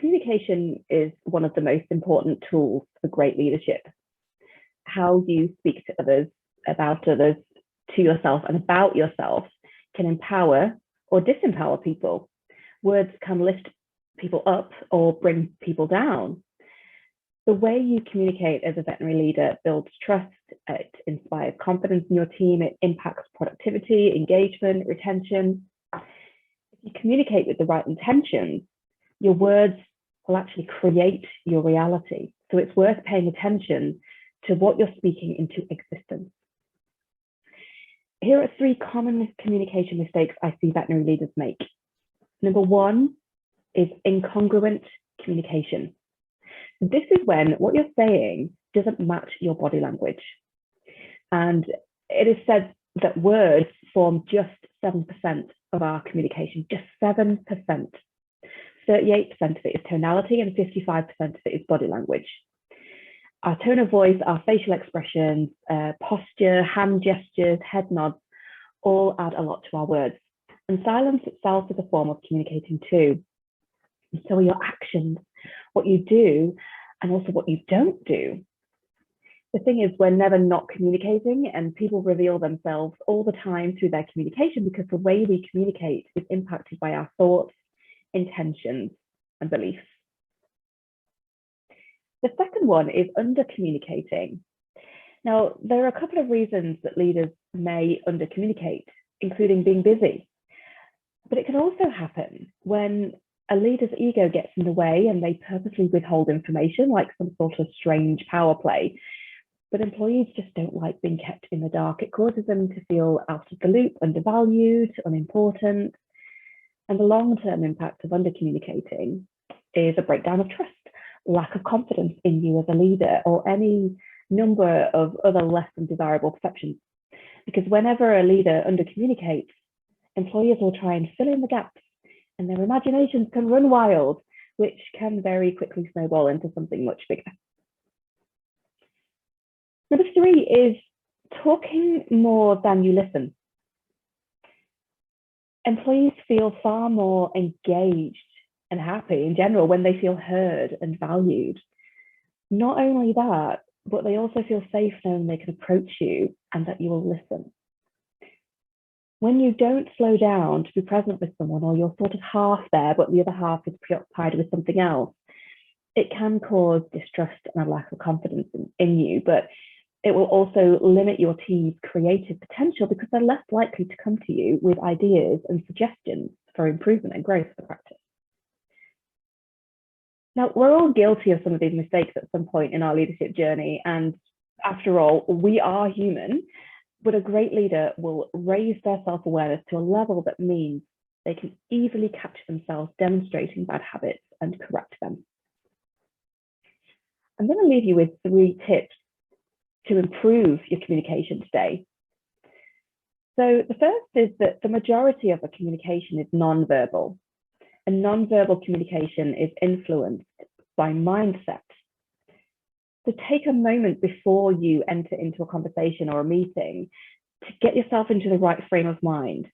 Communication is one of the most important tools for great leadership. How you speak to others, about others, to yourself, and about yourself can empower or disempower people. Words can lift people up or bring people down. The way you communicate as a veterinary leader builds trust, it inspires confidence in your team, it impacts productivity, engagement, retention. If you communicate with the right intentions, your words will actually create your reality. So it's worth paying attention to what you're speaking into existence. Here are 3 common communication mistakes I see veterinary leaders make. Number 1 is incongruent communication. This is when what you're saying doesn't match your body language. And it is said that words form just 7% of our communication, just 7%. 38% of it is tonality and 55% of it is body language. Our tone of voice, our facial expressions, posture, hand gestures, head nods, all add a lot to our words. And silence itself is a form of communicating too. And so are your actions, what you do, and also what you don't do. The thing is, we're never not communicating, and people reveal themselves all the time through their communication because the way we communicate is impacted by our thoughts, intentions, and beliefs. The second one is under-communicating. Now, there are a couple of reasons that leaders may under-communicate, including being busy. But it can also happen when a leader's ego gets in the way and they purposely withhold information, like some sort of strange power play. But employees just don't like being kept in the dark. It causes them to feel out of the loop, undervalued, unimportant. And the long-term impact of under-communicating is a breakdown of trust, lack of confidence in you as a leader, or any number of other less than desirable perceptions. Because whenever a leader under-communicates, employees will try and fill in the gaps, and their imaginations can run wild, which can very quickly snowball into something much bigger. Number 3 is talking more than you listen. Employees feel far more engaged and happy in general when they feel heard and valued. Not only that, but they also feel safe knowing they can approach you and that you will listen. When you don't slow down to be present with someone, or you're sort of half there, but the other half is preoccupied with something else, it can cause distrust and a lack of confidence in you, but it will also limit your team's creative potential because they're less likely to come to you with ideas and suggestions for improvement and growth of the practice. Now, we're all guilty of some of these mistakes at some point in our leadership journey. And after all, we are human, but a great leader will raise their self-awareness to a level that means they can easily catch themselves demonstrating bad habits and correct them. I'm going to leave you with 3 tips to improve your communication today. So the first is that the majority of the communication is non-verbal, and non-verbal communication is influenced by mindset. So take a moment before you enter into a conversation or a meeting to get yourself into the right frame of mind,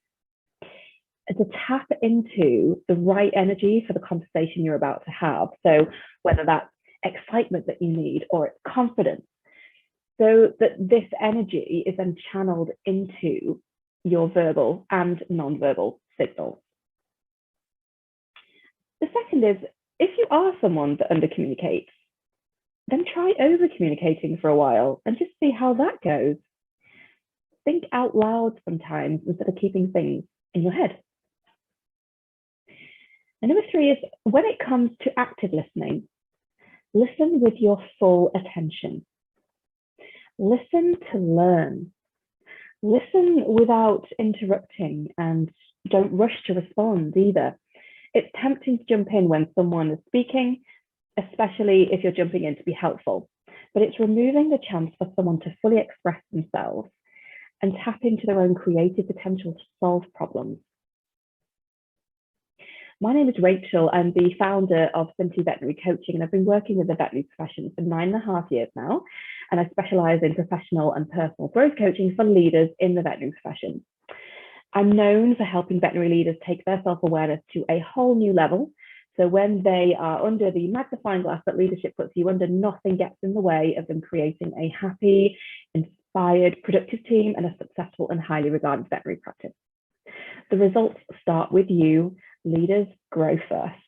and to tap into the right energy for the conversation you're about to have. So whether that's excitement that you need or it's confidence, so that this energy is then channeled into your verbal and non-verbal signals. The second is, if you are someone that under-communicates, then try over-communicating for a while and just see how that goes. Think out loud sometimes instead of keeping things in your head. And number 3 is, when it comes to active listening, listen with your full attention. Listen to learn. Listen without interrupting, and don't rush to respond either. It's tempting to jump in when someone is speaking, especially if you're jumping in to be helpful, but it's removing the chance for someone to fully express themselves and tap into their own creative potential to solve problems. My name is Rachel. I'm the founder of Simply Veterinary Coaching, and I've been working with the veterinary profession for 9.5 years now, and I specialise in professional and personal growth coaching for leaders in the veterinary profession. I'm known for helping veterinary leaders take their self-awareness to a whole new level So when they are under the magnifying glass that leadership puts you under, nothing gets in the way of them creating a happy, inspired, productive team and a successful and highly regarded veterinary practice. The results start with you. Leaders grow first.